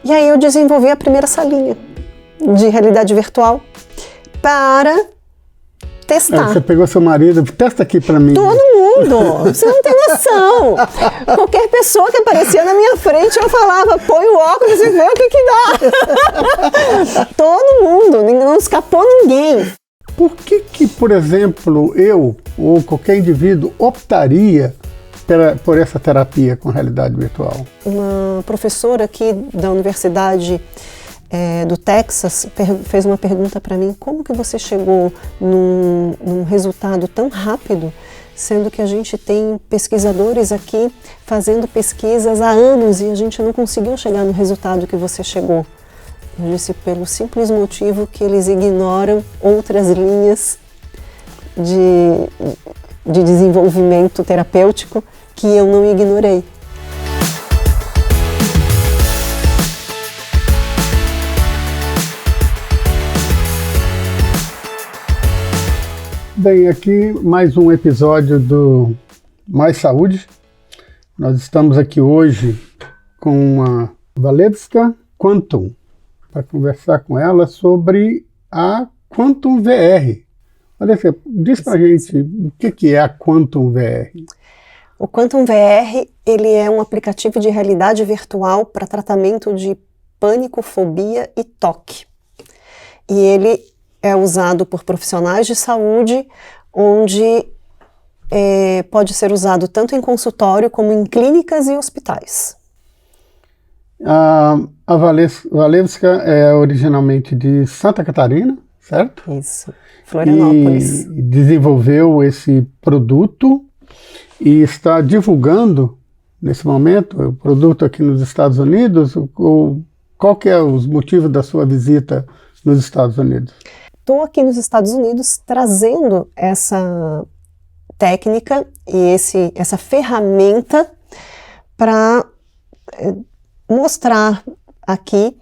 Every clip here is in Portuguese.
E aí eu desenvolvi a primeira salinha de realidade virtual para testar. Você pegou seu marido, testa aqui para mim. Todo mundo! Você não tem noção! Qualquer pessoa que aparecia na minha frente, eu falava, põe o óculos e vê o que dá. Todo mundo, não escapou ninguém. Por que, por exemplo, eu ou qualquer indivíduo optaria por essa terapia com realidade virtual? Uma professora aqui da Universidade do Texas fez uma pergunta para mim: como que você chegou num resultado tão rápido, sendo que a gente tem pesquisadores aqui fazendo pesquisas há anos e a gente não conseguiu chegar no resultado que você chegou? Eu disse: pelo simples motivo que eles ignoram outras linhas de desenvolvimento terapêutico que eu não ignorei. Bem, aqui mais um episódio do Mais Saúde. Nós estamos aqui hoje com a Walewska Quantum para conversar com ela sobre a Quantum VR. Walewska, diz pra gente o que é a Quantum VR. O Quantum VR, ele é um aplicativo de realidade virtual para tratamento de pânico, fobia e toque. E ele é usado por profissionais de saúde, onde pode ser usado tanto em consultório como em clínicas e hospitais. A Walewska é originalmente de Santa Catarina, certo? Isso, Florianópolis. E desenvolveu esse produto e está divulgando, nesse momento, o produto aqui nos Estados Unidos. Qual que é os motivos da sua visita nos Estados Unidos? Estou aqui nos Estados Unidos trazendo essa técnica e essa ferramenta para mostrar aqui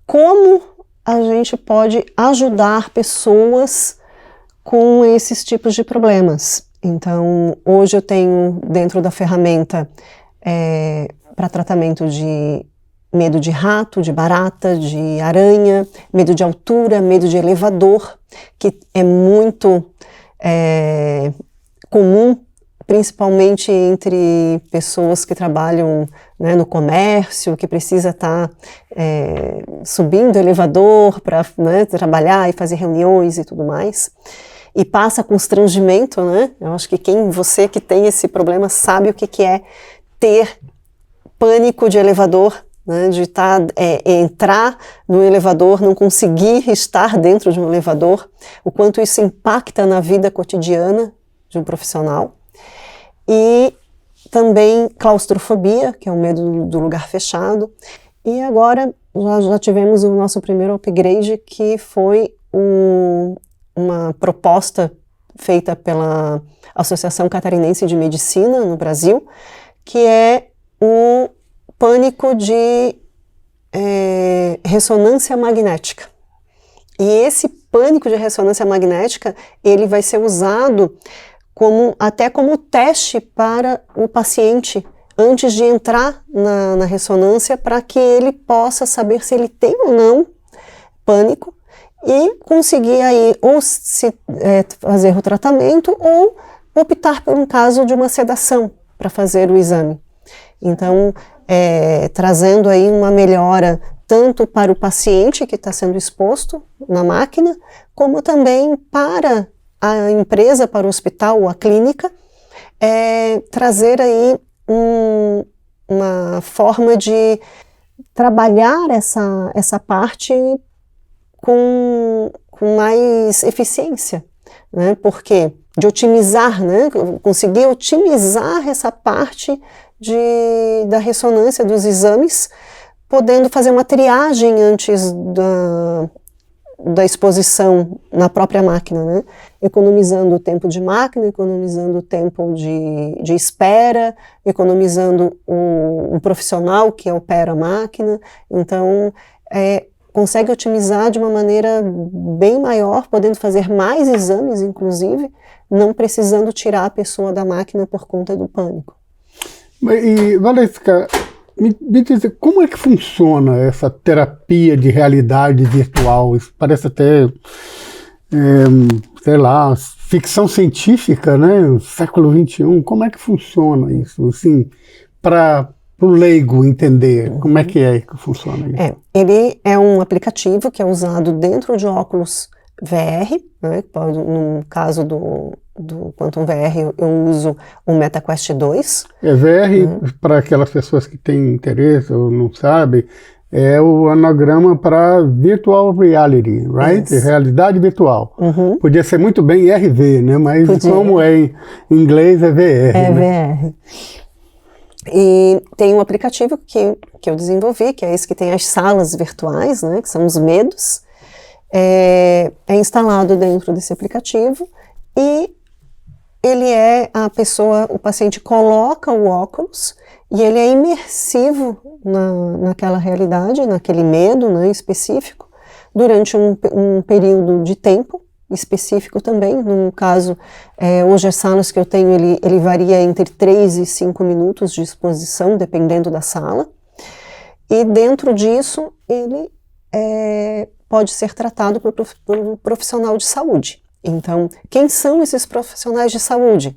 como a gente pode ajudar pessoas com esses tipos de problemas. Então, hoje eu tenho dentro da ferramenta para tratamento de medo de rato, de barata, de aranha, medo de altura, medo de elevador, que é muito comum, principalmente entre pessoas que trabalham, né, no comércio, que precisa estar subindo o elevador para, né, trabalhar e fazer reuniões e tudo mais. E passa constrangimento, né? Eu acho que você que tem esse problema sabe o que é ter pânico de elevador, né, de entrar no elevador, não conseguir estar dentro de um elevador, o quanto isso impacta na vida cotidiana de um profissional. E também claustrofobia, que é o medo do lugar fechado. E agora já tivemos o nosso primeiro upgrade, que foi uma proposta feita pela Associação Catarinense de Medicina no Brasil, que é o pânico de ressonância magnética. E esse pânico de ressonância magnética, ele vai ser usado até como teste para o paciente antes de entrar na ressonância, para que ele possa saber se ele tem ou não pânico e conseguir aí ou fazer o tratamento ou optar por um caso de uma sedação para fazer o exame. Então, trazendo aí uma melhora tanto para o paciente que está sendo exposto na máquina, como também para a empresa, para o hospital ou a clínica, trazer aí uma forma de trabalhar essa parte com mais eficiência, né? Porque de otimizar, né? Conseguir otimizar essa parte da ressonância dos exames, podendo fazer uma triagem antes da exposição na própria máquina, né? Economizando o tempo de máquina, economizando o tempo de espera, economizando um profissional que opera a máquina. Então, consegue otimizar de uma maneira bem maior, podendo fazer mais exames, inclusive, não precisando tirar a pessoa da máquina por conta do pânico. E, Walewska, Me dizer, como é que funciona essa terapia de realidade virtual? Isso parece até, sei lá, ficção científica, né? Século XXI. Como é que funciona isso? Assim, para o leigo entender, como é que funciona isso? Ele é um aplicativo que é usado dentro de óculos VR, né? No caso do Quantum VR, eu uso o MetaQuest 2. VR, para aquelas pessoas que têm interesse ou não sabem, é o anagrama para Virtual Reality, right? Isso. Realidade virtual. Podia ser muito bem RV, né? Mas como é em inglês, é VR. É né? VR. E tem um aplicativo que eu desenvolvi, que é esse que tem as salas virtuais, né? Que são os medos. É instalado dentro desse aplicativo e o paciente coloca o óculos e ele é imersivo naquela realidade, naquele medo, né, específico, durante um período de tempo específico também. No caso, hoje as salas que eu tenho, ele varia entre 3 e 5 minutos de exposição, dependendo da sala. E dentro disso, ele pode ser tratado por um profissional de saúde. Então, quem são esses profissionais de saúde?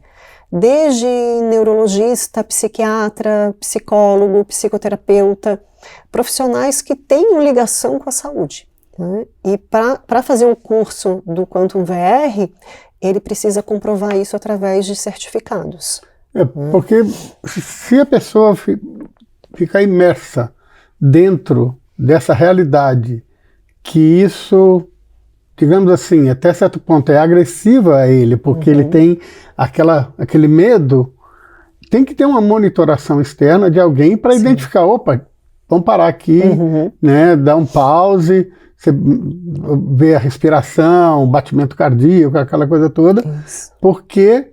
Desde neurologista, psiquiatra, psicólogo, psicoterapeuta, profissionais que tenham ligação com a saúde. Né? E para fazer o curso do Quantum VR, ele precisa comprovar isso através de certificados. Porque se a pessoa ficar imersa dentro dessa realidade, que isso, digamos assim, até certo ponto é agressiva a ele, porque ele tem aquele medo, tem que ter uma monitoração externa de alguém para identificar, opa, vamos parar aqui, né, dar um pause, você vê a respiração, o batimento cardíaco, aquela coisa toda, porque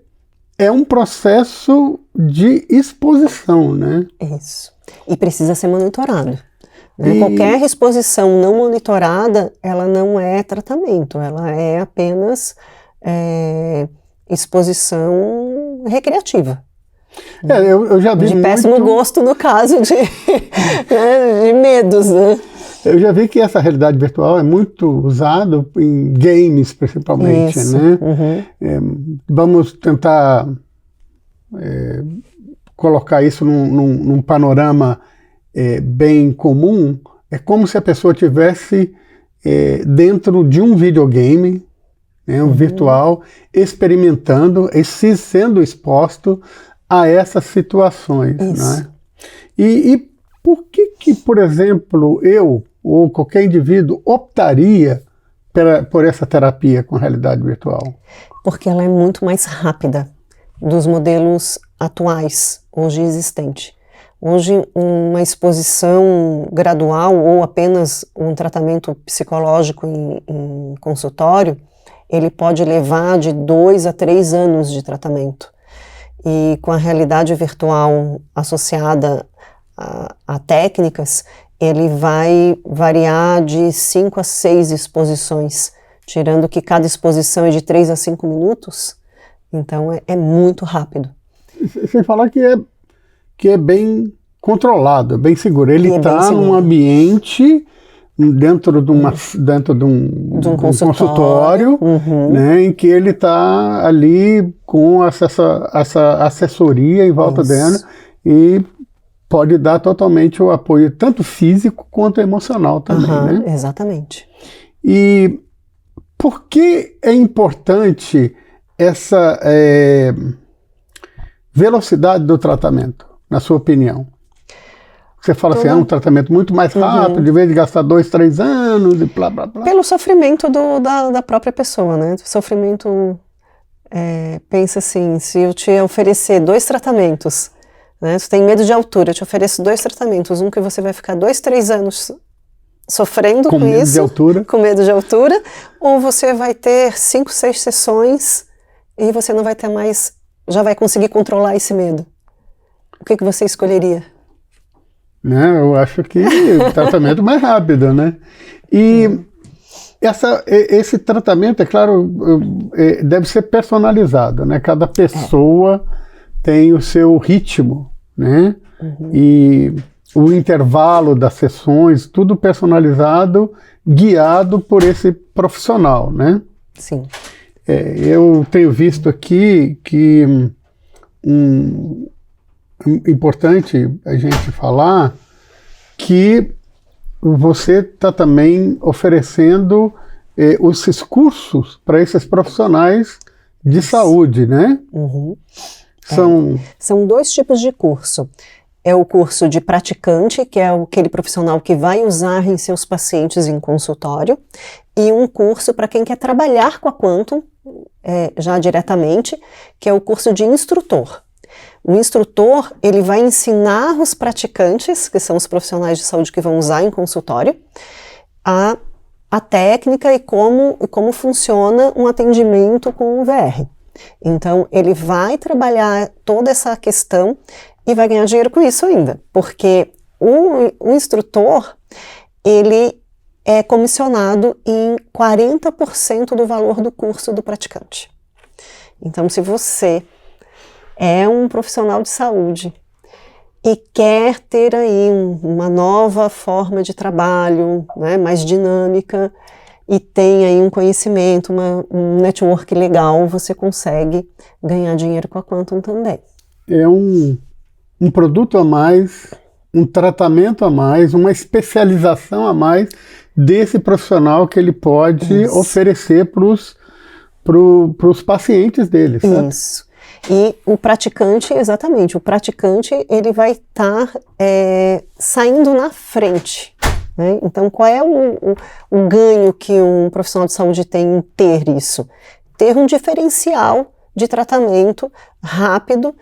é um processo de exposição, né? Isso. E precisa ser monitorado. Qualquer exposição não monitorada, ela não é tratamento, ela é apenas exposição recreativa. Eu já vi de péssimo gosto no caso de medos, né? Eu já vi que essa realidade virtual é muito usada em games, principalmente, né? Vamos tentar colocar isso num panorama bem comum. É como se a pessoa estivesse dentro de um videogame, né, um virtual, experimentando e sendo exposto a essas situações. Né? E por que, por exemplo, eu ou qualquer indivíduo optaria por essa terapia com realidade virtual? Porque ela é muito mais rápida dos modelos atuais, hoje existentes. Hoje, uma exposição gradual ou apenas um tratamento psicológico em consultório, ele pode levar de 2 a 3 anos de tratamento. E com a realidade virtual associada a técnicas, ele vai variar de 5 a 6 exposições, tirando que cada exposição é de 3 a 5 minutos, então é muito rápido. Sem falar que é bem controlado, bem seguro. Ele está num ambiente dentro de um consultório, né, em que ele está ali com essa assessoria em volta dele e pode dar totalmente o apoio, tanto físico quanto emocional também. Né? Exatamente. E por que é importante essa velocidade do tratamento, na sua opinião? Você fala assim, é um tratamento muito mais rápido, de vez de gastar 2, 3 anos e blá, blá, blá. Pelo sofrimento da própria pessoa, né? Sofrimento, pensa assim, se eu te oferecer 2 tratamentos, né? Você tem medo de altura, eu te ofereço 2 tratamentos, um que você vai ficar 2, 3 anos sofrendo com medo de altura. Com medo de altura, ou você vai ter 5, 6 sessões e você não vai ter mais, já vai conseguir controlar esse medo. O que você escolheria? Né, eu acho que o tratamento mais rápido, né? E esse tratamento, é claro, deve ser personalizado, né? Cada pessoa tem o seu ritmo, né? E o intervalo das sessões, tudo personalizado, guiado por esse profissional, né? Sim. Eu tenho visto aqui que importante a gente falar que você está também oferecendo esses cursos para esses profissionais de saúde, né? Uhum. São 2 tipos de curso. É o curso de praticante, que é aquele profissional que vai usar em seus pacientes em consultório, e um curso para quem quer trabalhar com a Quantum, já diretamente, que é o curso de instrutor. O instrutor, ele vai ensinar os praticantes, que são os profissionais de saúde que vão usar em consultório, a técnica e como funciona um atendimento com o VR. Então, ele vai trabalhar toda essa questão e vai ganhar dinheiro com isso ainda, porque o instrutor, ele é comissionado em 40% do valor do curso do praticante. Então, se você é um profissional de saúde e quer ter aí uma nova forma de trabalho, né, mais dinâmica, e tem aí um conhecimento, um network legal, você consegue ganhar dinheiro com a Quantum também. É um produto a mais, um tratamento a mais, uma especialização a mais desse profissional que ele pode oferecer para os pacientes dele, certo? Isso. E o praticante, exatamente, o praticante ele vai estar saindo na frente. Né? Então, qual é o ganho que um profissional de saúde tem em ter isso? Ter um diferencial de tratamento rápido,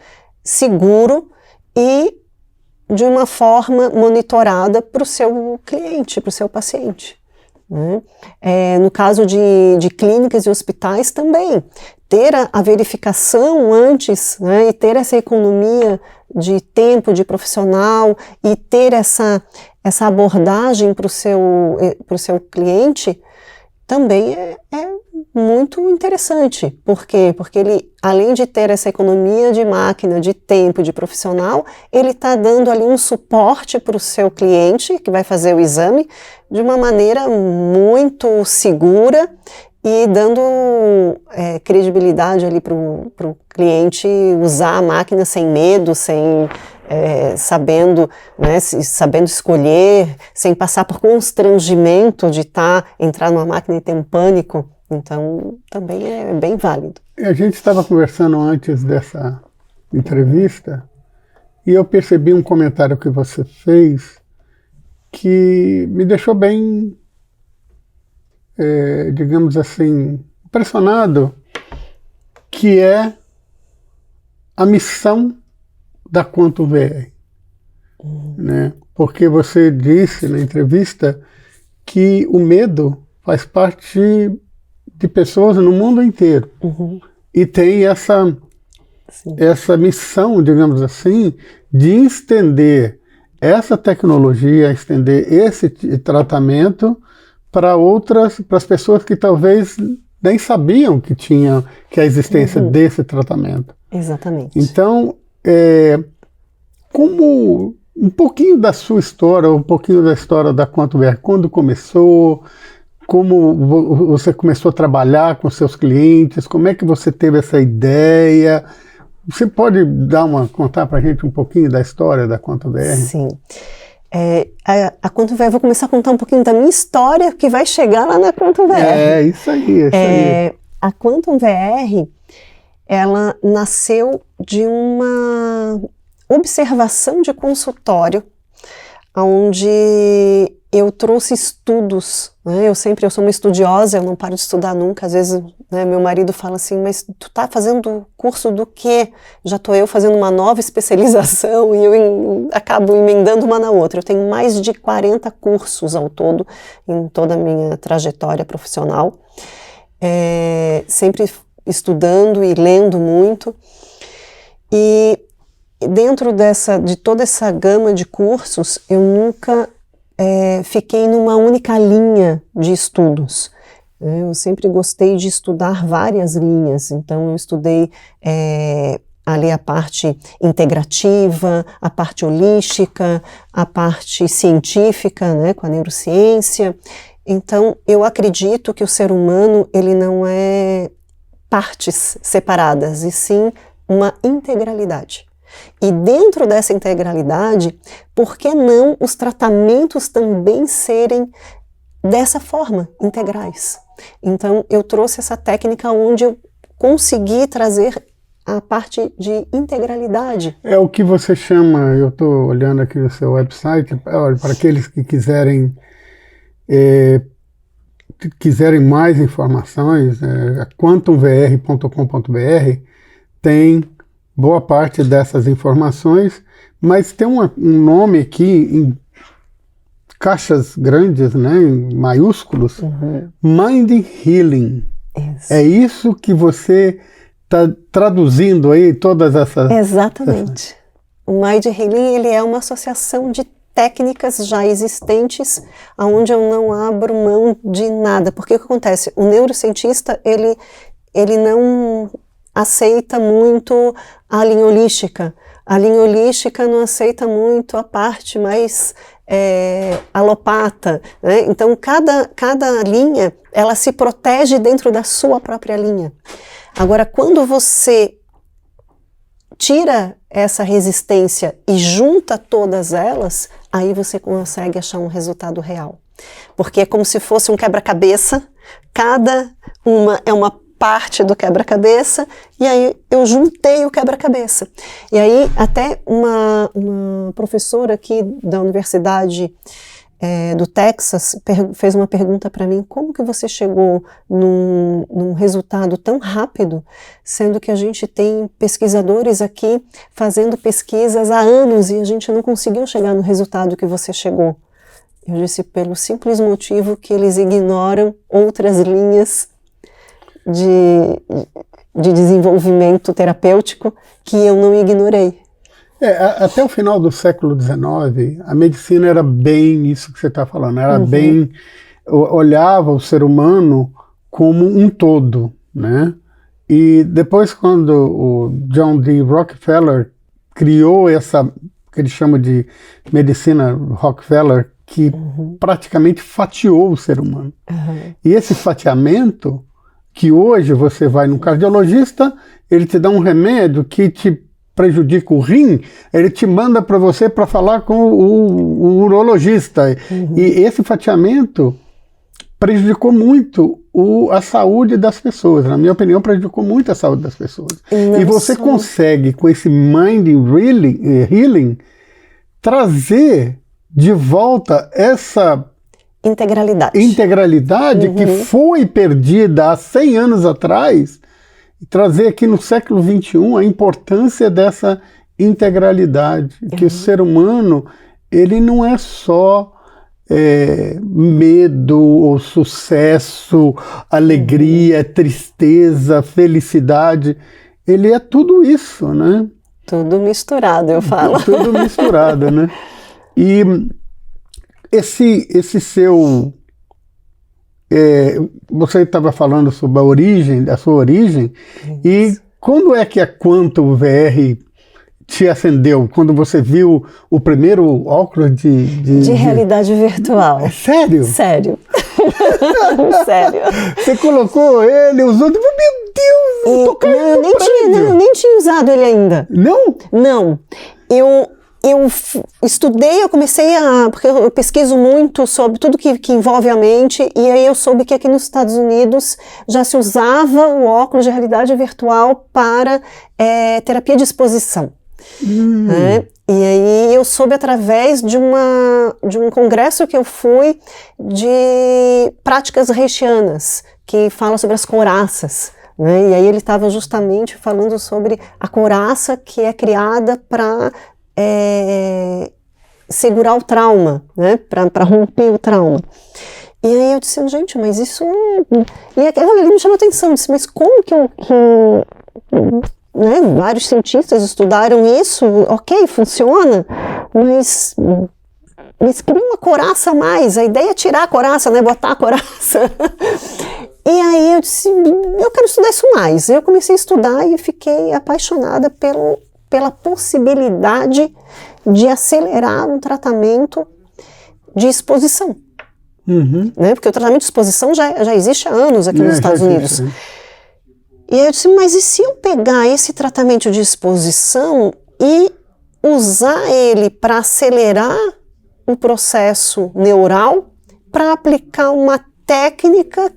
seguro e de uma forma monitorada para o seu cliente, para o seu paciente. Né? No caso de clínicas e hospitais também, ter a verificação antes, né, e ter essa economia de tempo de profissional e ter essa abordagem para o seu cliente também é muito interessante. Por quê? Porque ele, além de ter essa economia de máquina, de tempo, de profissional, ele está dando ali um suporte para o seu cliente, que vai fazer o exame, de uma maneira muito segura e dando credibilidade ali para o cliente usar a máquina sem medo, sabendo escolher, sem passar por constrangimento de entrar numa máquina e ter um pânico. Então, também é bem válido. A gente estava conversando antes dessa entrevista e eu percebi um comentário que você fez que me deixou bem, digamos assim, impressionado, que é a missão da Quantum VR. Né? Porque você disse na entrevista que o medo faz parte de pessoas no mundo inteiro. E tem essa missão, digamos assim, de estender essa tecnologia, estender esse tratamento para as pessoas que talvez nem sabiam que a existência desse tratamento. Exatamente. Então, como um pouquinho da sua história, um pouquinho da história da Quantum VR, quando começou, como você começou a trabalhar com seus clientes, como é que você teve essa ideia? Você pode contar para a gente um pouquinho da história da Quantum VR? Sim. A Quantum VR, eu vou começar a contar um pouquinho da minha história, que vai chegar lá na Quantum VR. Isso aí. A Quantum VR, ela nasceu de uma observação de consultório, onde eu trouxe estudos, né? Eu sou uma estudiosa, eu não paro de estudar nunca. Às vezes, né, meu marido fala assim, mas tu tá fazendo curso do quê? Já estou eu fazendo uma nova especialização e eu acabo emendando uma na outra. Eu tenho mais de 40 cursos ao todo, em toda a minha trajetória profissional, sempre estudando e lendo muito. E dentro de toda essa gama de cursos, eu nunca fiquei numa única linha de estudos. Eu sempre gostei de estudar várias linhas, então eu estudei ali a parte integrativa, a parte holística, a parte científica, né, com a neurociência. Então, eu acredito que o ser humano, ele não é partes separadas, e sim uma integralidade. E dentro dessa integralidade, por que não os tratamentos também serem dessa forma, integrais? Então, eu trouxe essa técnica onde eu consegui trazer a parte de integralidade. É o que você chama, eu estou olhando aqui no seu website, para aqueles que quiserem mais informações, quantumvr.com.br tem boa parte dessas informações, mas tem um nome aqui em caixas grandes, né, em maiúsculos, Mind Healing. Isso. É isso que você está traduzindo aí, todas essas... Exatamente. O Mind Healing, ele é uma associação de técnicas já existentes, onde eu não abro mão de nada. Porque o que acontece? O neurocientista, ele não aceita muito a linha holística. A linha holística não aceita muito a parte mais alopata, né? Então, cada linha, ela se protege dentro da sua própria linha. Agora, quando você tira essa resistência e junta todas elas, aí você consegue achar um resultado real. Porque é como se fosse um quebra-cabeça, cada uma é uma parte do quebra-cabeça, e aí eu juntei o quebra-cabeça. E aí até uma professora aqui da Universidade do Texas fez uma pergunta para mim: como que você chegou num resultado tão rápido, sendo que a gente tem pesquisadores aqui fazendo pesquisas há anos e a gente não conseguiu chegar no resultado que você chegou? Eu disse: pelo simples motivo que eles ignoram outras linhas de desenvolvimento terapêutico que eu não ignorei. Até o final do século XIX, a medicina era bem isso que você está falando, era bem, olhava o ser humano como um todo, né? E depois, quando o John D. Rockefeller criou essa, que ele chama de medicina Rockefeller, que praticamente fatiou o ser humano. E esse fatiamento, que hoje você vai num cardiologista, ele te dá um remédio que te prejudica o rim, ele te manda para você para falar com o urologista. E esse fatiamento prejudicou muito a saúde das pessoas. Na minha opinião, prejudicou muito a saúde das pessoas. E você consegue, com esse Mind Healing, trazer de volta essa integralidade que foi perdida há 100 anos atrás, e trazer aqui no século XXI a importância dessa integralidade, que o ser humano, ele não é só medo ou sucesso, alegria, tristeza, felicidade, ele é tudo isso, né? Tudo misturado, eu falo. Tudo misturado, né? E esse seu... você estava falando sobre a sua origem, e quando é que a Quantum VR te acendeu? Quando você viu o primeiro óculos de realidade virtual. Sério? Sério. Sério. Você colocou ele, usou, meu Deus, eu tô caindo no prédio. Eu nem tinha usado ele ainda. Não? Não. Eu estudei, eu comecei porque eu pesquiso muito sobre tudo que envolve a mente, e aí eu soube que aqui nos Estados Unidos já se usava o óculos de realidade virtual para terapia de exposição. Né? E aí eu soube através de um congresso que eu fui de práticas reichianas, que fala sobre as couraças. Né? E aí ele estava justamente falando sobre a couraça que é criada para segurar o trauma, né? Para romper o trauma. E aí eu disse: gente, mas isso... E ele me chamou a atenção, disse: mas como que né, vários cientistas estudaram isso, ok, funciona, mas cria uma couraça a mais, a ideia é tirar a couraça, né, botar a couraça. E aí eu disse, eu quero estudar isso mais. Eu comecei a estudar e fiquei apaixonada pela possibilidade de acelerar um tratamento de exposição. Né? Porque o tratamento de exposição já existe há anos aqui nos Estados Unidos. E aí eu disse, mas e se eu pegar esse tratamento de exposição e usar ele para acelerar o processo neural, para aplicar uma técnica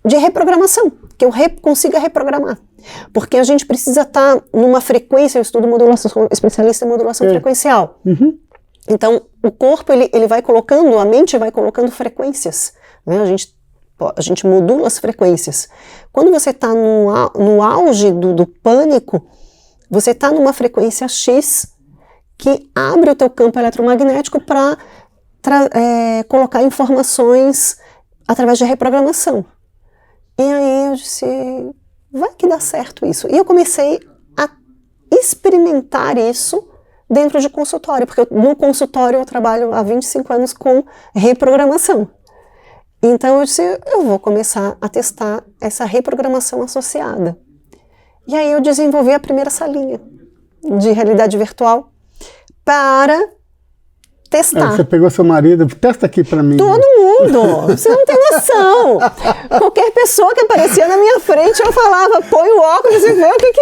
de reprogramação, que eu consiga reprogramar. Porque a gente precisa estar numa frequência, eu estudo modulação, sou especialista em modulação frequencial. Então, o corpo, ele vai colocando, a mente vai colocando frequências, né? A gente modula as frequências. Quando você está no auge do pânico, você está numa frequência X que abre o teu campo eletromagnético para colocar informações através de reprogramação. E aí eu disse, vai que dá certo isso. E eu comecei a experimentar isso dentro de consultório, porque no consultório eu trabalho há 25 anos com reprogramação. Então eu disse, eu vou começar a testar essa reprogramação associada. E aí eu desenvolvi a primeira salinha de realidade virtual para testar. Você pegou seu marido, testa aqui para mim. Todo mundo, você não tem noção. Qualquer pessoa que aparecia na minha frente, eu falava, põe o óculos e vê o que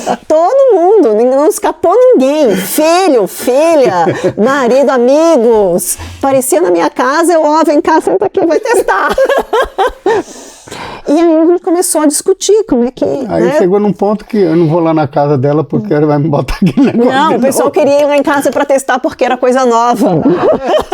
dá. Todo mundo, não escapou ninguém. Filho, filha, marido, amigos. Aparecia na minha casa, vem cá, senta aqui, vai testar. E aí a gente começou a discutir como é que... Aí chegou num ponto que eu não vou lá na casa dela porque ela vai me botar aquele negócio. Não, o pessoal queria ir lá em casa para testar porque era coisa nova.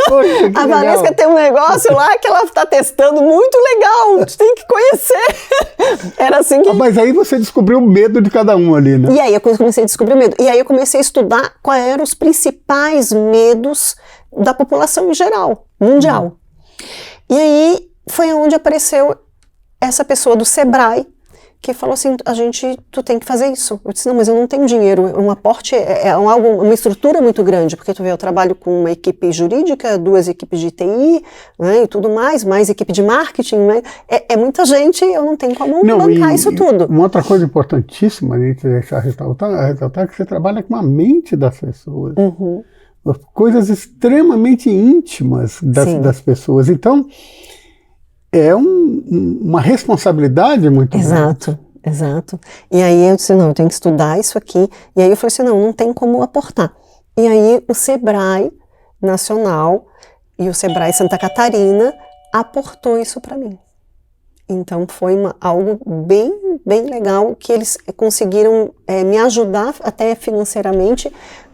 Poxa, a Valesca tem um negócio lá que ela está testando muito legal, tu tem que conhecer. Era assim que... Mas aí você descobriu o medo de cada um ali, né? E aí eu comecei a descobrir o medo. E aí eu comecei a estudar quais eram os principais medos da população em geral, mundial. E aí foi onde apareceu essa pessoa do Sebrae, que falou assim, tu tem que fazer isso. Eu disse, não, mas eu não tenho dinheiro, um aporte uma estrutura muito grande, porque tu vê, eu trabalho com uma equipe jurídica, 2 equipes de TI, né, e tudo mais equipe de marketing, né, é muita gente, eu não tenho como bancar isso tudo. Uma outra coisa importantíssima, a gente deixar ressaltar que você trabalha com a mente das pessoas, coisas extremamente íntimas das pessoas, então é uma responsabilidade muito grande. Exato. E aí eu disse, não, eu tenho que estudar isso aqui. E aí eu falei assim, não tem como aportar. E aí o Sebrae Nacional e o Sebrae Santa Catarina aportou isso para mim. Então foi algo bem, bem legal que eles conseguiram me ajudar até financeiramente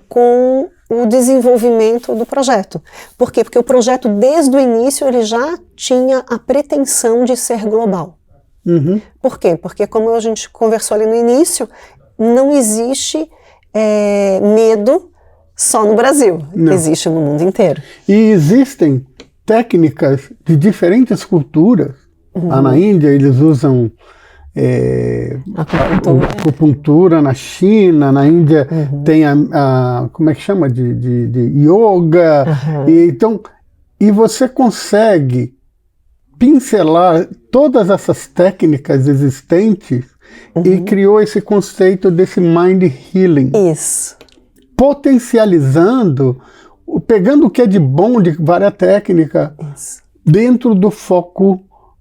com o desenvolvimento do projeto. Por quê? Porque o projeto, desde o início, ele já tinha a pretensão de ser global. Por quê? Porque, como a gente conversou ali no início, não existe medo só no Brasil. Não. Existe no mundo inteiro. E existem técnicas de diferentes culturas. Na Índia, eles usam acupuntura, na China, na Índia tem como é que chama? De yoga. E você consegue pincelar todas essas técnicas existentes e criou esse conceito desse mind healing. Isso. Potencializando, pegando o que é de bom de várias técnicas dentro do foco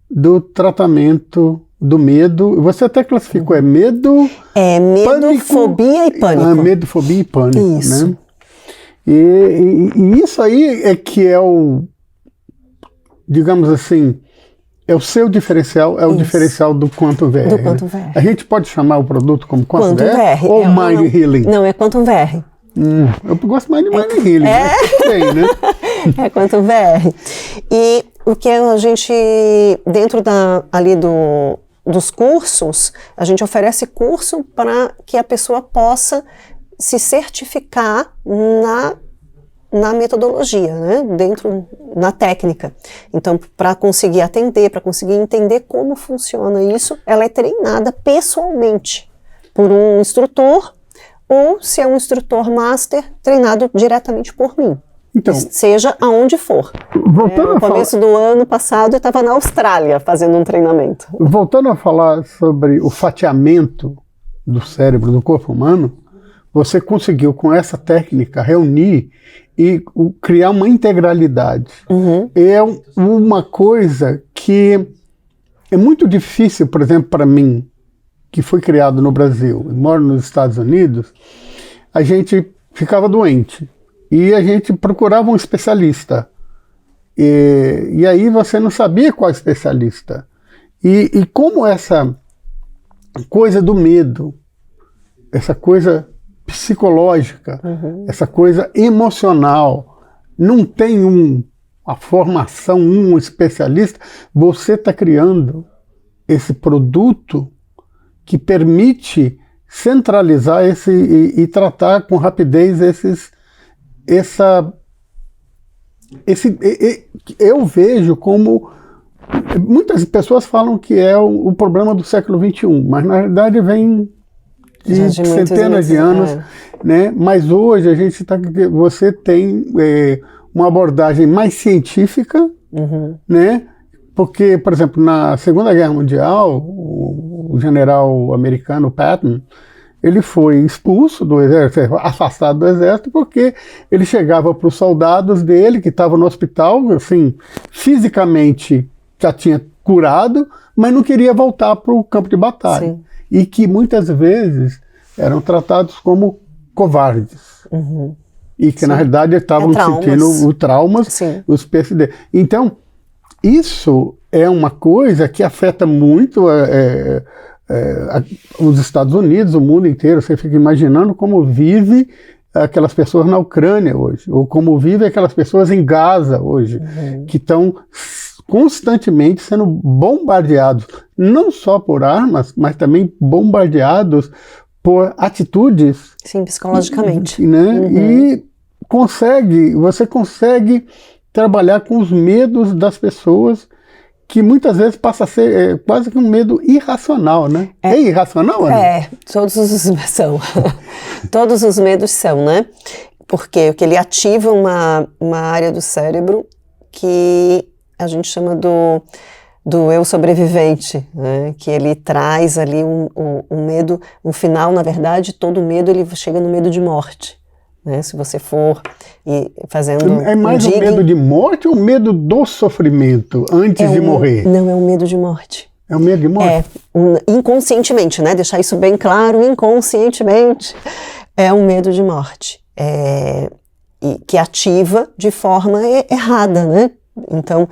do tratamento do medo. Você até classificou, medo... medo, pânico, fobia e pânico. Medo, fobia e pânico, isso. Né? E isso aí é que é digamos assim, é o seu diferencial, o diferencial do Quantum VR. Do Quantum VR. A gente pode chamar o produto como Quantum VR? Ou Mind Healing? Não, é Quantum VR. Eu gosto mais de Mind Healing. Tudo bem, né? É Quantum VR. E o que a gente, dentro dos cursos, a gente oferece curso para que a pessoa possa se certificar na metodologia, né? Na técnica. Então, para conseguir atender, para conseguir entender como funciona isso, ela é treinada pessoalmente por um instrutor, ou se é um instrutor master, treinado diretamente por mim. Então, seja aonde for. No começo do ano passado eu estava na Austrália fazendo um treinamento. Voltando a falar sobre o fatiamento do cérebro, do corpo humano, você conseguiu com essa técnica reunir e criar uma integralidade. É uma coisa que é muito difícil, por exemplo, para mim, que foi criado no Brasil e moro nos Estados Unidos, a gente ficava doente e a gente procurava um especialista. E aí você não sabia qual especialista. E como essa coisa do medo, essa coisa psicológica, essa coisa emocional, não tem a formação, um especialista, você está criando esse produto que permite centralizar e tratar com rapidez eu vejo como muitas pessoas falam que é o problema do século XXI, mas na realidade vem de centenas de anos, né? Mas hoje você tem uma abordagem mais científica, né? Porque, por exemplo, na Segunda Guerra Mundial, o general americano Patton, ele foi expulso do exército, afastado do exército, porque ele chegava para os soldados dele, que estavam no hospital, assim, fisicamente já tinha curado, mas não queria voltar para o campo de batalha. Sim. E que muitas vezes eram tratados como covardes. E que, na realidade, estavam sentindo os traumas, os PSD. Então, isso é uma coisa que afeta muito os Estados Unidos, o mundo inteiro. Você fica imaginando como vive aquelas pessoas na Ucrânia hoje, ou como vive aquelas pessoas em Gaza hoje, que estão constantemente sendo bombardeados, não só por armas, mas também bombardeados por atitudes. Sim, psicologicamente. Né? E você consegue trabalhar com os medos das pessoas, que muitas vezes passa a ser quase que um medo irracional, né? É irracional, né? Todos são. Todos os medos são, né? Porque ele ativa uma área do cérebro que a gente chama do eu sobrevivente, né? Que ele traz ali um medo, no final, na verdade, todo medo ele chega no medo de morte. Né? Se você for fazendo... É mais um medo de morte ou medo do sofrimento antes de morrer? Não, é um medo de morte. É um medo de morte? Inconscientemente, né? Deixar isso bem claro, inconscientemente. É um medo de morte. Que ativa de forma errada, né? Então,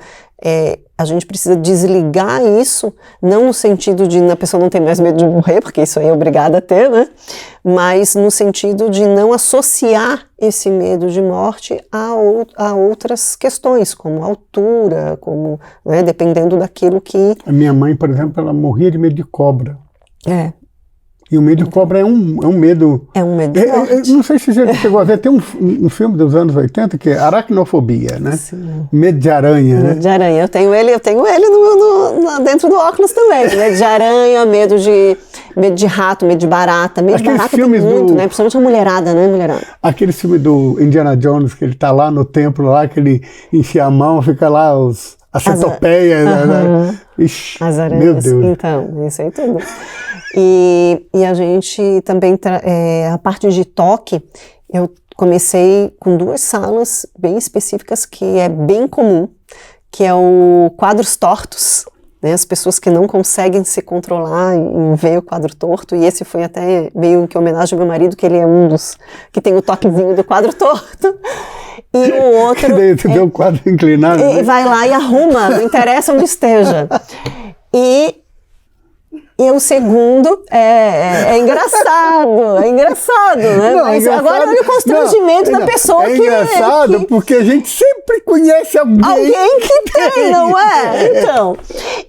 a gente precisa desligar isso, não no sentido de a pessoa não ter mais medo de morrer, porque isso aí é obrigada a ter, né? Mas no sentido de não associar esse medo de morte a outras questões, como altura, como, né, dependendo daquilo que... A minha mãe, por exemplo, ela morria de medo de cobra. E o medo de cobra é um medo... É um medo forte. Não sei se você já chegou a ver, tem um filme dos anos 80 que é Aracnofobia, né? Sim. Medo de aranha, né? Medo de aranha. Eu tenho ele dentro do óculos também. Medo de aranha, medo de rato, medo de barata. Medo de barata tem muito, né? Principalmente a mulherada, né, mulherada? Aquele filme do Indiana Jones, que ele tá lá no templo, lá, que ele enfia a mão, fica lá as centopeias, né? Ixi, as aranhas. Meu Deus. Então, isso aí tudo. E a gente também, a parte de toque, eu comecei com 2 salas bem específicas que é bem comum, que é o quadros tortos, né? As pessoas que não conseguem se controlar em ver o quadro torto, e esse foi até meio que homenagem ao meu marido, que ele é um dos que tem o toquezinho do quadro torto. E o outro... Você vê o quadro inclinado. E vai lá e arruma, não interessa onde esteja. E o segundo é engraçado, né? Não, mas engraçado, agora olha o constrangimento da pessoa que... É engraçado porque a gente sempre conhece alguém que tem, não é? Então,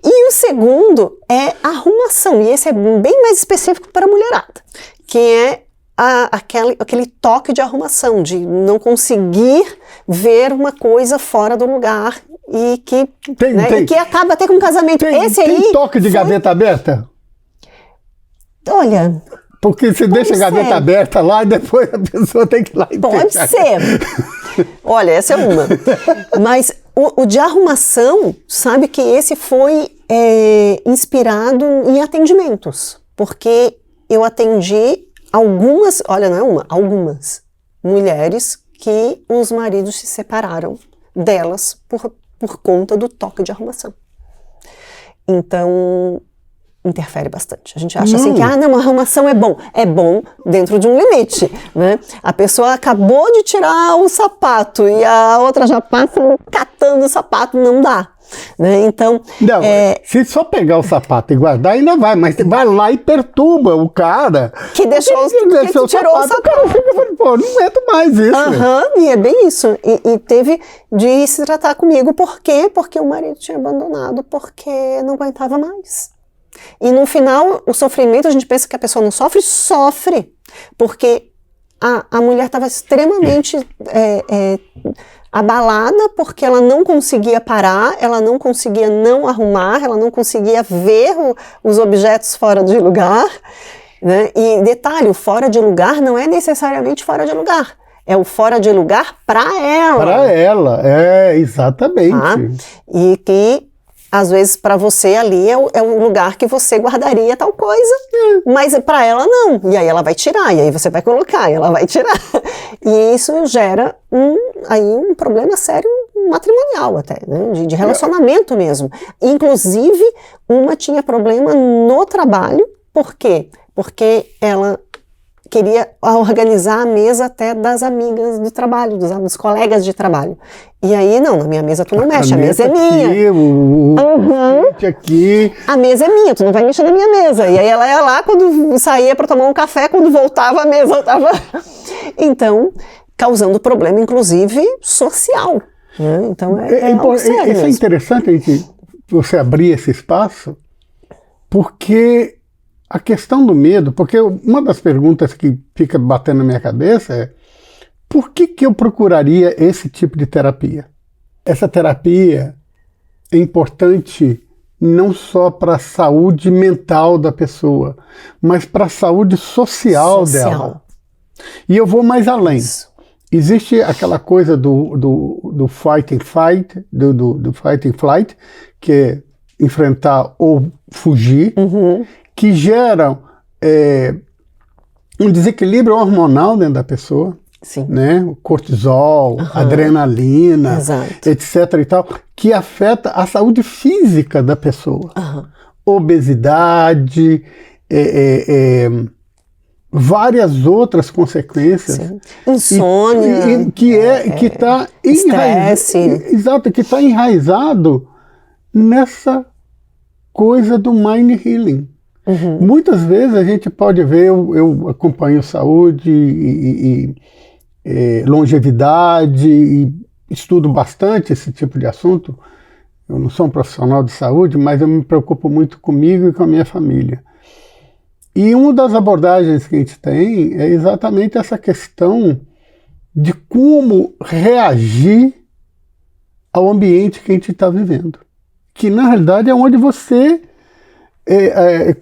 e o segundo é arrumação, e esse é bem mais específico para a mulherada, que é aquele toque de arrumação, de não conseguir ver uma coisa fora do lugar e que, e que acaba até com um casamento. Tem toque de gaveta aberta? Olha... Porque você deixa a gaveta aberta lá e depois a pessoa tem que ir lá e Pode ser. Olha, essa é uma. Mas o de arrumação, sabe que esse foi inspirado em atendimentos. Porque eu atendi algumas, olha, não é uma, algumas mulheres que os maridos se separaram delas por conta do toque de arrumação. Então, interfere bastante. A gente acha assim que, não, a arrumação é bom. É bom dentro de um limite, né? A pessoa acabou de tirar o sapato e a outra já passa catando o sapato, não dá. Né? Então, não, se só pegar o sapato e guardar, ainda vai, mas você vai lá e perturba o cara que deixou que tirou o sapato. O cara fica, pô, não aguento mais isso. E é bem isso. E teve de se tratar comigo, por quê? Porque o marido tinha abandonado, porque não aguentava mais. E no final, o sofrimento, a gente pensa que a pessoa não sofre, sofre, porque a mulher estava extremamente abalada, porque ela não conseguia parar, ela não conseguia não arrumar, ela não conseguia ver os objetos fora de lugar, né? E detalhe, o fora de lugar não é necessariamente fora de lugar, é o fora de lugar para ela. Para ela, exatamente. E que às vezes para você ali é o lugar que você guardaria tal coisa, mas para ela não. E aí ela vai tirar, e aí você vai colocar, e ela vai tirar. E isso gera um problema sério matrimonial até, né? De relacionamento mesmo. Inclusive, uma tinha problema no trabalho. Por quê? Porque ela queria organizar a mesa até das amigas de trabalho, dos colegas de trabalho. E aí, não, na minha mesa tu não mexe, a mesa é minha. Aqui. A mesa é minha, tu não vai mexer na minha mesa. E aí ela ia lá, quando saía para tomar um café, quando voltava a mesa estava... Então, causando problema, inclusive, social. Né? Então, isso é interessante você abrir esse espaço, porque a questão do medo, porque uma das perguntas que fica batendo na minha cabeça é: por que eu procuraria esse tipo de terapia? Essa terapia é importante não só para a saúde mental da pessoa, mas para a saúde social dela. E eu vou mais além. Isso. Existe aquela coisa do fight and fight, do fight and flight, que é enfrentar ou fugir, que geram um desequilíbrio hormonal dentro da pessoa. Sim. Né? O cortisol, adrenalina, etc. e tal, que afeta a saúde física da pessoa. Obesidade, várias outras consequências. Sim. Insônia. Que está exato, que está enraizado nessa coisa do mind healing. Muitas vezes a gente pode ver, eu acompanho saúde e longevidade e estudo bastante esse tipo de assunto. Eu não sou um profissional de saúde, mas eu me preocupo muito comigo e com a minha família. E uma das abordagens que a gente tem é exatamente essa questão de como reagir ao ambiente que a gente está vivendo. Que, na realidade, é onde você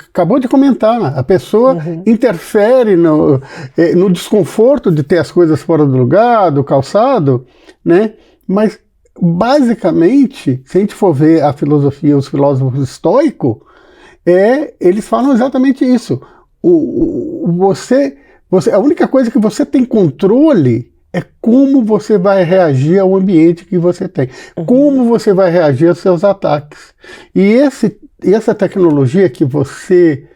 acabou de comentar. A pessoa interfere no desconforto de ter as coisas fora do lugar, do calçado, né? Mas, basicamente, se a gente for ver a filosofia, os filósofos estoicos, eles falam exatamente isso. A única coisa que você tem controle é como você vai reagir ao ambiente que você tem, como você vai reagir aos seus ataques. E essa tecnologia que você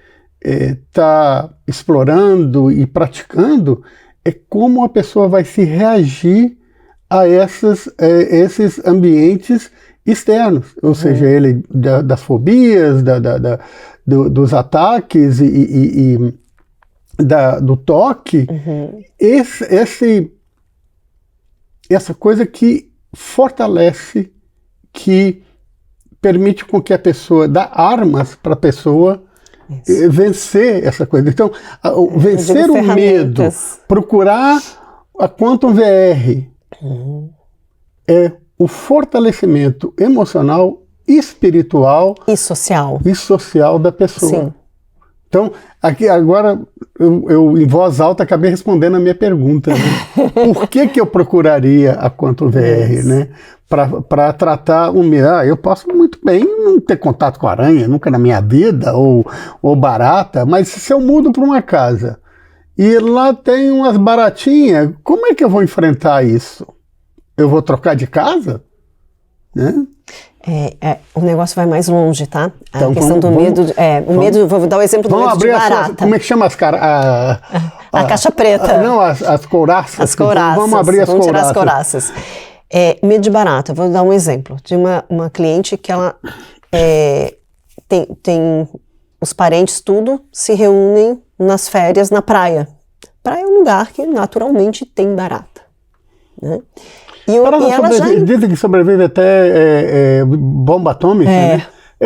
está explorando e praticando é como a pessoa vai se reagir a esses ambientes externos, ou seja, das fobias, dos ataques e do toque, essa coisa que fortalece, que permite com que a pessoa dá armas para a pessoa vencer essa coisa. Então, vencer o medo, procurar a Quantum VR, é o fortalecimento emocional, espiritual e social da pessoa. Sim. Então, aqui agora, eu em voz alta acabei respondendo a minha pergunta, né? Por que eu procuraria a Quantum VR, né? Para tratar o meu... eu posso muito bem não ter contato com aranha, nunca na minha vida, ou barata, mas se eu mudo para uma casa e lá tem umas baratinhas, como é que eu vou enfrentar isso? Eu vou trocar de casa? Né? O negócio vai mais longe, tá? Então, a questão do medo. Medo, vou dar o exemplo do medo de barata. Como é que chama as caras? A caixa preta. Não, as couraças. As couraças. Vamos abrir as couraças. Tirar as couraças. Medo de barata. Vou dar um exemplo de uma cliente que ela tem os parentes tudo se reúnem nas férias na praia. Praia é um lugar que naturalmente tem barata, né? E ela já... Dizem que sobrevive até bomba atômica, né?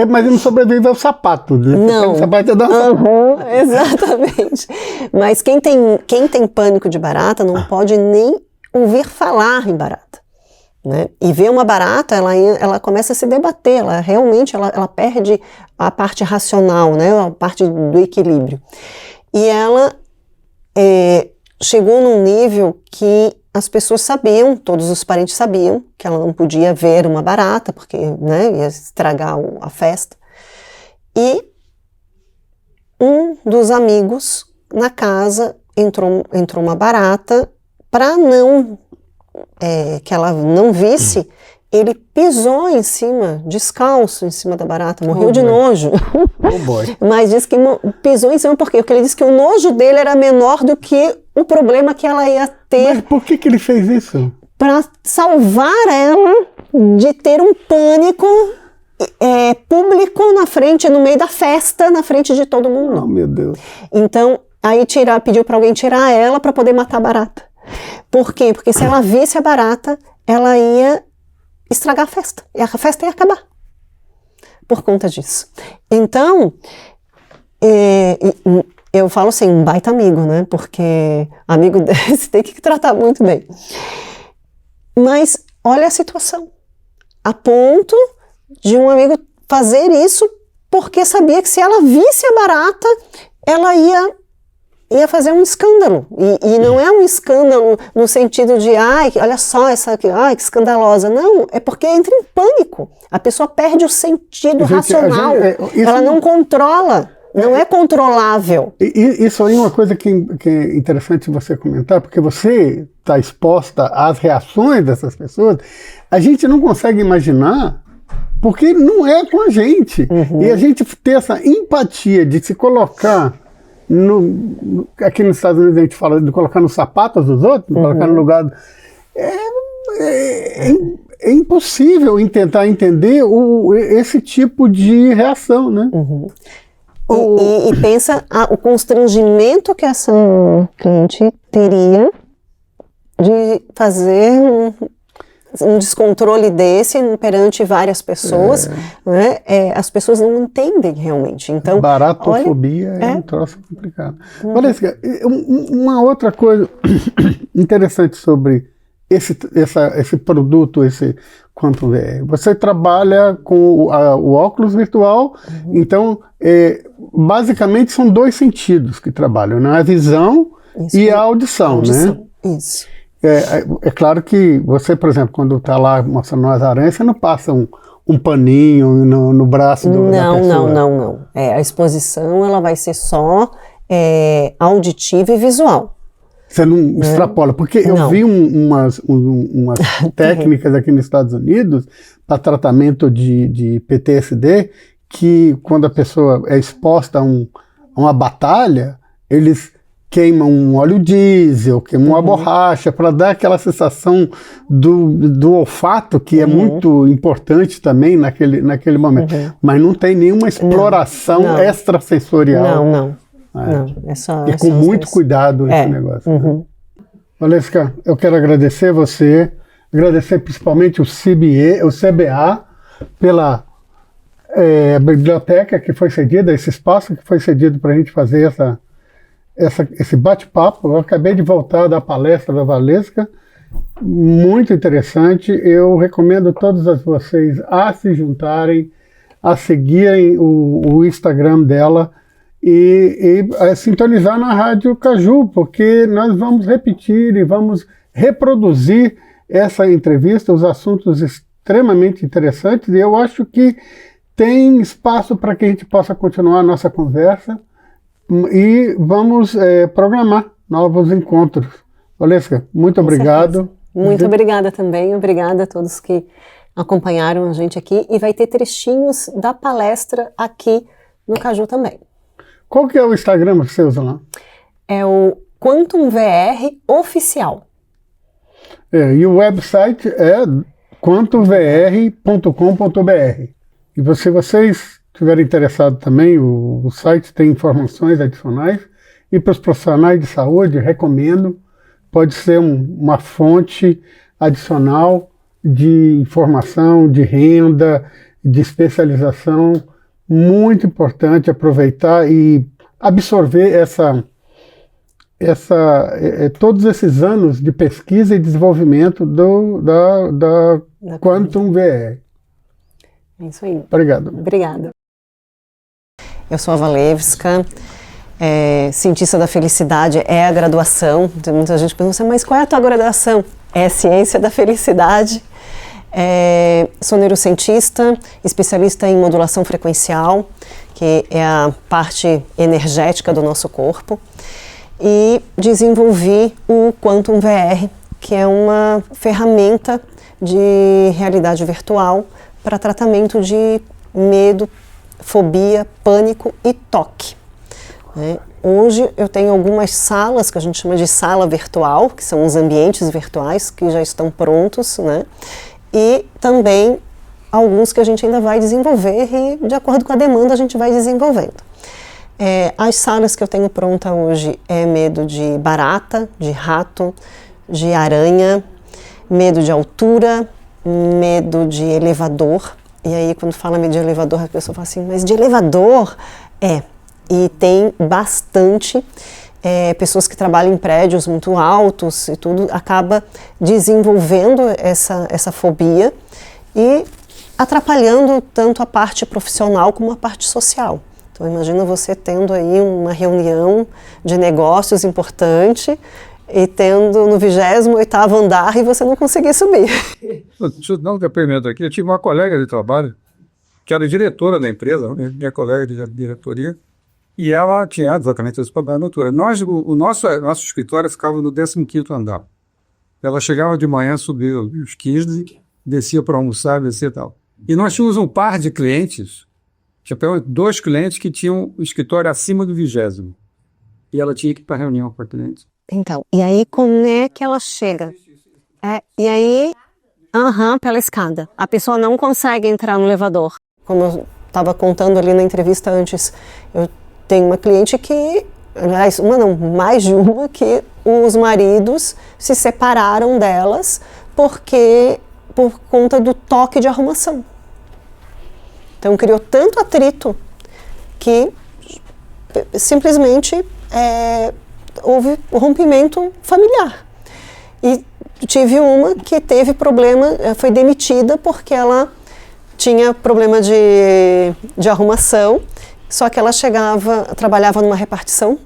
Mas não sobrevive ao sapato, né? Não. O sapato Exatamente. Mas quem tem pânico de barata não pode nem ouvir falar em barata, né? E ver uma barata, ela começa a se debater, ela realmente perde a parte racional, né? A parte do equilíbrio. E ela chegou num nível que as pessoas sabiam, todos os parentes sabiam que ela não podia ver uma barata, porque, né, ia estragar a festa. E um dos amigos na casa entrou uma barata, para não que ela não visse, ele pisou em cima, descalço em cima da barata, morreu de nojo. Mas disse que pisou em cima por quê? Porque ele disse que o nojo dele era menor do que o problema que ela ia ter. Mas por que ele fez isso? Para salvar ela de ter um pânico público no meio da festa, na frente de todo mundo. Oh, meu Deus. Então, aí pediu para alguém tirar ela para poder matar a barata. Por quê? Porque se ela visse a barata, ela ia estragar a festa. E a festa ia acabar. Por conta disso. Então, eu falo assim, um baita amigo, né? Porque amigo desse tem que tratar muito bem. Mas olha a situação. A ponto de um amigo fazer isso porque sabia que se ela visse a barata, ela ia fazer um escândalo. E não é um escândalo no sentido de, olha só essa aqui, que escandalosa. Não, é porque entra em pânico. A pessoa perde o sentido racional. Ela não controla. Não é controlável. Isso aí é uma coisa que é interessante você comentar, porque você está exposta às reações dessas pessoas. A gente não consegue imaginar, porque não é com a gente. E a gente ter essa empatia de se colocar aqui nos Estados Unidos a gente fala de colocar nos sapatos dos outros, colocar no lugar... É impossível tentar entender esse tipo de reação, né? E pensa o constrangimento que essa cliente teria de fazer um descontrole desse perante várias pessoas, né? As pessoas não entendem realmente. Então, baratofobia é um troço complicado. Valesca, uma outra coisa interessante sobre esse produto, esse Quantum VR. Você trabalha com o óculos virtual, então basicamente são dois sentidos que trabalham, né? A visão e a audição, né? Isso. É claro que você, por exemplo, quando está lá mostrando as aranhas, você não passa um paninho no braço da pessoa. Não. A exposição ela vai ser só auditiva e visual. Você não extrapola, porque eu vi umas técnicas aqui nos Estados Unidos para tratamento de PTSD, que quando a pessoa é exposta a uma batalha, eles queimam um óleo diesel, queimam uma borracha, para dar aquela sensação do olfato, que é muito importante também naquele momento. Mas não tem nenhuma exploração extrasensorial. Não, é só... E com muito cuidado esse negócio. Né? Valesca, eu quero agradecer você, agradecer principalmente o CBA pela biblioteca que foi cedida, esse espaço que foi cedido para a gente fazer esse bate-papo. Eu acabei de voltar da palestra da Valesca, muito interessante. Eu recomendo a todos vocês a se juntarem, a seguirem o Instagram dela sintonizar na Rádio Caju, porque nós vamos repetir e vamos reproduzir essa entrevista, os assuntos extremamente interessantes, e eu acho que tem espaço para que a gente possa continuar a nossa conversa e vamos programar novos encontros. Valesca, muito obrigado. Muito obrigada também, obrigada a todos que acompanharam a gente aqui, e vai ter trechinhos da palestra aqui no Caju também. Qual que é o Instagram que você usa lá? É o Quantum VR Oficial. E o website é quantumvr.com.br. E se vocês estiverem interessados também, o site tem informações adicionais. E para os profissionais de saúde, recomendo, pode ser uma fonte adicional de informação, de renda, de especialização, muito importante aproveitar e absorver todos esses anos de pesquisa e desenvolvimento da Quantum VR. É isso aí. Obrigado. Obrigada. Eu sou a Walewska, cientista da felicidade é a graduação. Tem muita gente que pergunta, mas qual é a tua graduação? É ciência da felicidade. Sou neurocientista, especialista em modulação frequencial, que é a parte energética do nosso corpo, e desenvolvi o Quantum VR, que é uma ferramenta de realidade virtual para tratamento de medo, fobia, pânico e toque. Hoje eu tenho algumas salas que a gente chama de sala virtual, que são os ambientes virtuais que já estão prontos, né? E também alguns que a gente ainda vai desenvolver e, de acordo com a demanda, a gente vai desenvolvendo. As salas que eu tenho pronta hoje é medo de barata, de rato, de aranha, medo de altura, medo de elevador. E aí, quando fala medo de elevador, a pessoa fala assim, mas de elevador? E tem bastante pessoas que trabalham em prédios muito altos e tudo, acaba desenvolvendo essa fobia e atrapalhando tanto a parte profissional como a parte social. Então imagina você tendo aí uma reunião de negócios importante e tendo no 28º andar e você não conseguir subir. Deixa eu dar um depoimento aqui. Eu tive uma colega de trabalho que era diretora da empresa, minha colega de diretoria, e ela tinha exatamente esse problema na altura. O nosso escritório ficava no 15º andar. Ela chegava de manhã, subia os 15, descia para almoçar, descia e tal. E nós tínhamos um par de clientes, tinha pelo menos 2 clientes que tinham o escritório acima do 20º. E ela tinha que ir para reunião com a cliente. Então, e aí como é que ela chega? E aí, pela escada. A pessoa não consegue entrar no elevador. Como eu estava contando ali na entrevista antes, eu tenho uma cliente que, aliás, mais de uma, que os maridos se separaram delas por conta do toque de arrumação. Então criou tanto atrito que simplesmente houve rompimento familiar. E tive uma que teve problema, foi demitida porque ela tinha problema de arrumação, só que ela trabalhava numa repartição,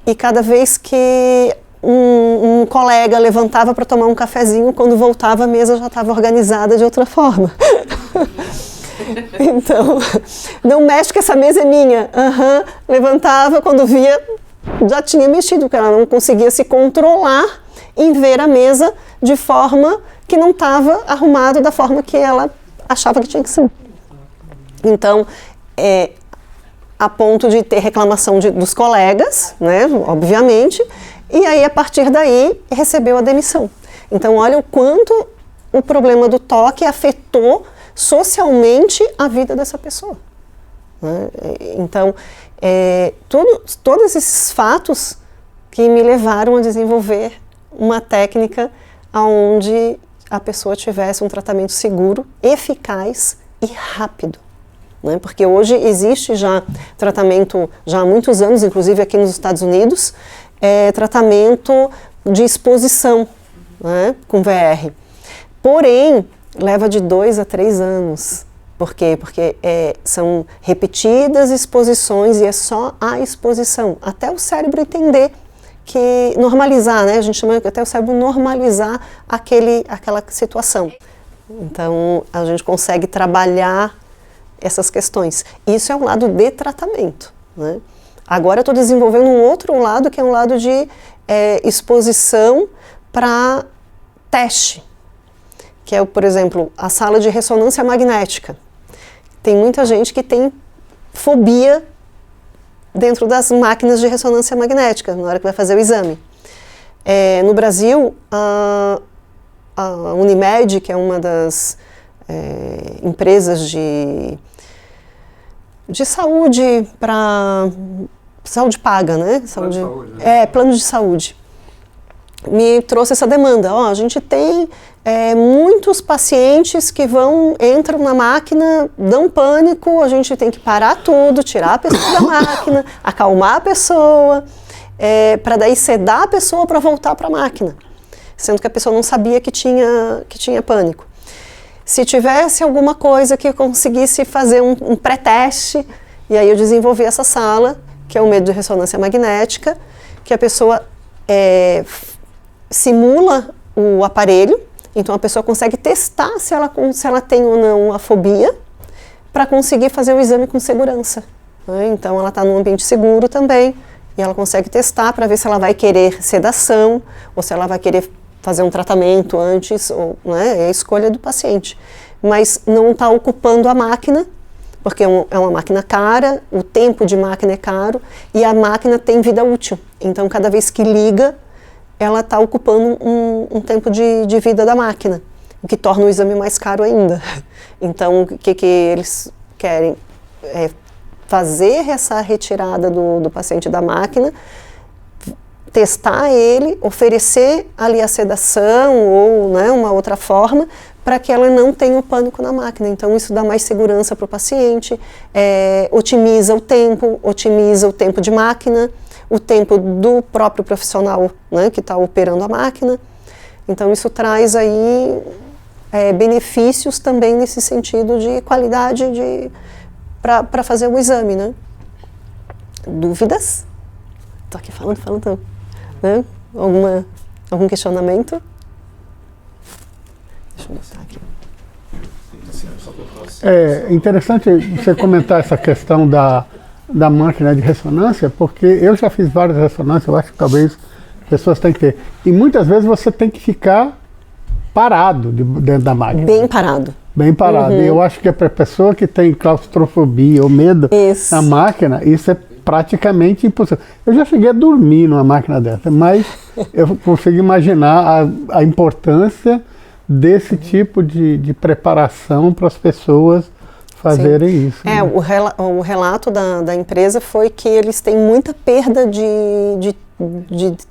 e cada vez que um colega levantava para tomar um cafezinho, quando voltava a mesa já estava organizada de outra forma. Então, não mexe que essa mesa é minha. Levantava, quando via, já tinha mexido, porque ela não conseguia se controlar em ver a mesa de forma que não estava arrumada da forma que ela achava que tinha que ser. Então, a ponto de ter reclamação dos colegas, né, obviamente, e aí, a partir daí, recebeu a demissão. Então, olha o quanto o problema do toque afetou socialmente a vida dessa pessoa. Né? Então, todos esses fatos que me levaram a desenvolver uma técnica onde a pessoa tivesse um tratamento seguro, eficaz e rápido. Né? Porque hoje existe já tratamento, já há muitos anos, inclusive aqui nos Estados Unidos, tratamento de exposição, né, com VR. Porém, leva de 2 a 3 anos Por quê? Porque são repetidas exposições e é só a exposição, até o cérebro entender que normalizar, né? A gente chama até o cérebro normalizar aquela situação. Então, a gente consegue trabalhar essas questões. Isso é um lado de tratamento, né? Agora eu estou desenvolvendo um outro lado, que é um lado de exposição para teste, que é, por exemplo, a sala de ressonância magnética. Tem muita gente que tem fobia dentro das máquinas de ressonância magnética, na hora que vai fazer o exame. No Brasil, a Unimed, que é uma das empresas de saúde para saúde paga, né? Plano de saúde, né? Plano de saúde. Me trouxe essa demanda. A gente tem muitos pacientes que entram na máquina, dão pânico, a gente tem que parar tudo, tirar a pessoa da máquina, acalmar a pessoa, para daí sedar a pessoa para voltar para a máquina, sendo que a pessoa não sabia que tinha pânico. Se tivesse alguma coisa que eu conseguisse fazer um pré-teste, e aí eu desenvolvi essa sala, que é o medo de ressonância magnética, que a pessoa simula o aparelho, então a pessoa consegue testar se ela tem ou não a fobia, para conseguir fazer o exame com segurança, né? Então ela está num ambiente seguro também, e ela consegue testar para ver se ela vai querer sedação, ou se ela vai querer fazer um tratamento antes, né? É a escolha do paciente. Mas não está ocupando a máquina, porque é uma máquina cara, o tempo de máquina é caro, e a máquina tem vida útil. Então, cada vez que liga, ela está ocupando um tempo de vida da máquina, o que torna o exame mais caro ainda. Então, o que eles querem é fazer essa retirada do paciente da máquina, testar ele, oferecer ali a sedação ou, né, uma outra forma para que ela não tenha o pânico na máquina. Então isso dá mais segurança para o paciente, otimiza o tempo de máquina, o tempo do próprio profissional, né, que está operando a máquina. Então isso traz aí benefícios também nesse sentido de qualidade para fazer o exame, né? Dúvidas? Estou aqui falando. Né? Algum questionamento? Deixa eu botar aqui. É interessante você comentar essa questão da máquina de ressonância, porque eu já fiz várias ressonâncias, eu acho que talvez pessoas têm que ter. E muitas vezes você tem que ficar parado dentro da máquina. Bem parado. Bem parado. E eu acho que para a pessoa que tem claustrofobia ou medo na máquina, isso é praticamente impossível. Eu já cheguei a dormir numa máquina dessa, mas eu consigo imaginar a importância desse tipo de preparação para as pessoas fazerem isso. Né? O relato da empresa foi que eles têm muita perda de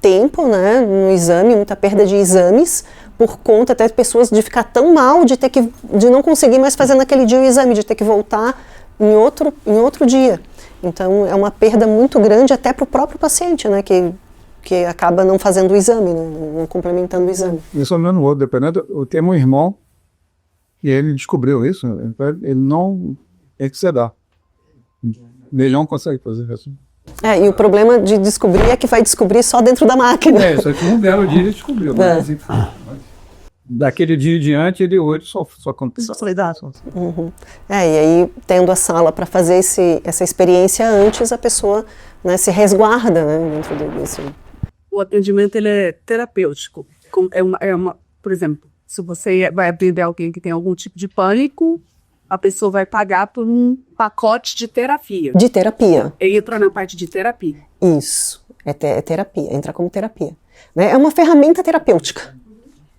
tempo, né, no exame, muita perda de exames, por conta até de pessoas de ficar tão mal de não conseguir mais fazer naquele dia o exame, de ter que voltar em outro dia. Então, é uma perda muito grande até para o próprio paciente, né, que acaba não fazendo o exame, né, não complementando o exame. Isso não no outro, dependendo. Eu tenho um irmão e ele descobriu isso, ele não tem que sedar. Ele não consegue fazer isso. E o problema de descobrir é que vai descobrir só dentro da máquina. Isso aqui um belo dia ele descobriu. Mas, enfim, daquele dia em diante, ele hoje só acontece. Uhum. E aí, tendo a sala para fazer essa experiência antes, a pessoa, né, se resguarda, né, dentro disso. O atendimento ele é terapêutico. Por exemplo, se você vai atender alguém que tem algum tipo de pânico, a pessoa vai pagar por um pacote de terapia. De terapia. Entra na parte de terapia. Isso, é terapia, entra como terapia. Né? É uma ferramenta terapêutica.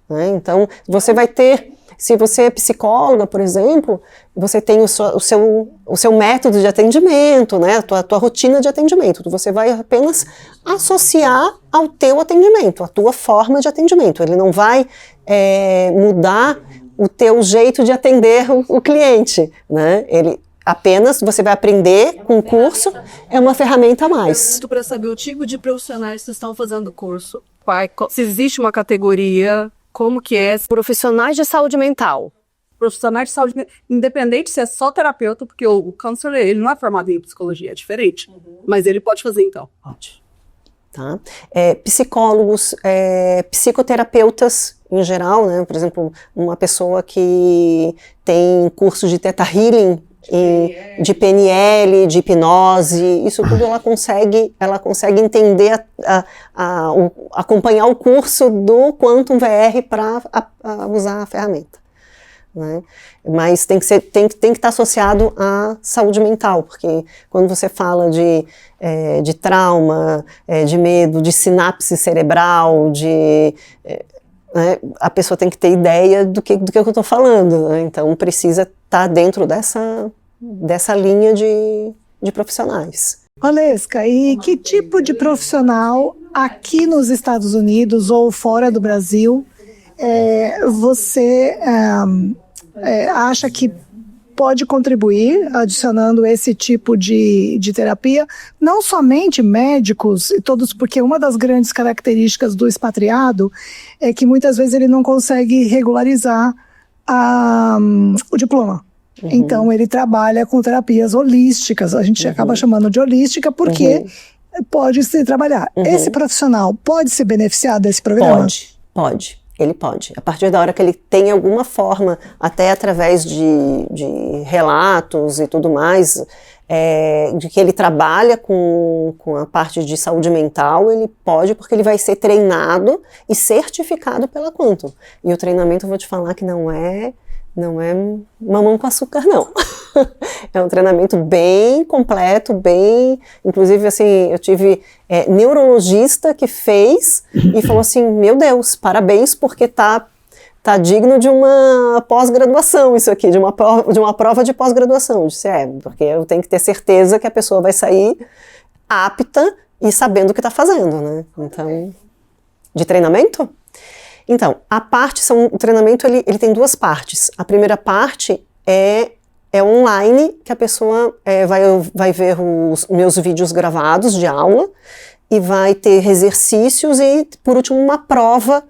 Né? Então, você vai ter, se você é psicóloga, por exemplo, você tem o seu método de atendimento, né? a tua rotina de atendimento. Você vai apenas associar ao teu atendimento, a tua forma de atendimento. Ele não vai mudar o teu jeito de atender o cliente, né? Ele apenas, você vai aprender com o curso, é uma ferramenta a mais. Para saber o tipo de profissionais que estão fazendo o curso, se existe uma categoria, como que é? Profissionais de saúde mental. profissionais de saúde, independente se é só terapeuta, porque o counselor, ele não é formado em psicologia, é diferente. Mas ele pode fazer, então. Pode. Tá? Psicólogos, psicoterapeutas em geral, né? Por exemplo, uma pessoa que tem cursos de Theta Healing, de PNL, de hipnose, isso tudo ela consegue entender, acompanhar o curso do Quantum VR para usar a ferramenta. Né? Mas tem que estar associado à saúde mental, porque quando você fala de trauma, de medo, de sinapse cerebral, né, a pessoa tem que ter ideia do que eu estou falando, né? Então precisa estar dentro dessa linha de profissionais. Valesca, e que tipo de profissional aqui nos Estados Unidos ou fora do Brasil você acha que pode contribuir adicionando esse tipo de terapia? Não somente médicos, todos, porque uma das grandes características do expatriado é que muitas vezes ele não consegue regularizar o diploma. Uhum. Então ele trabalha com terapias holísticas, a gente acaba chamando de holística porque pode se trabalhar. Esse profissional pode se beneficiar desse programa? Pode. Ele pode. A partir da hora que ele tem alguma forma, até através de relatos e tudo mais, de que ele trabalha com a parte de saúde mental, ele pode, porque ele vai ser treinado e certificado pela Quantum. E o treinamento, eu vou te falar que não é mamão com açúcar, não. É um treinamento bem completo, inclusive assim, eu tive neurologista que fez e falou assim, meu Deus, parabéns, porque tá digno de uma pós-graduação isso aqui, de uma prova de pós-graduação. Eu disse, porque eu tenho que ter certeza que a pessoa vai sair apta e sabendo o que está fazendo, né? Então, de treinamento? Então, o treinamento ele tem duas partes. A primeira parte é online, que a pessoa vai ver os meus vídeos gravados de aula e vai ter exercícios e, por último, uma prova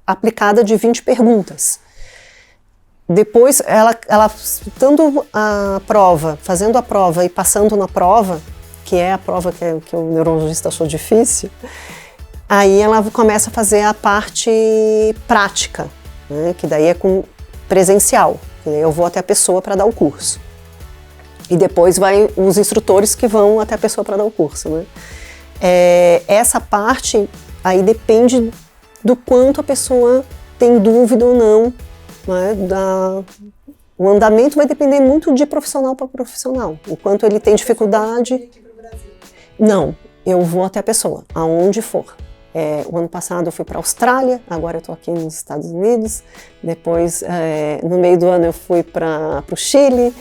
aplicada de 20 perguntas. Depois, ela fazendo a prova e passando na prova, que é a prova que o neurologista achou difícil, aí ela começa a fazer a parte prática, né, que daí é com presencial. Eu vou até a pessoa para dar o curso. E depois vai os instrutores que vão até a pessoa para dar o curso, né? Essa parte aí depende do quanto a pessoa tem dúvida ou não, né? O andamento vai depender muito de profissional para profissional. O quanto ele tem dificuldade. Não, eu vou até a pessoa, aonde for. O ano passado eu fui para a Austrália, agora eu estou aqui nos Estados Unidos. Depois, no meio do ano, eu fui para o Chile,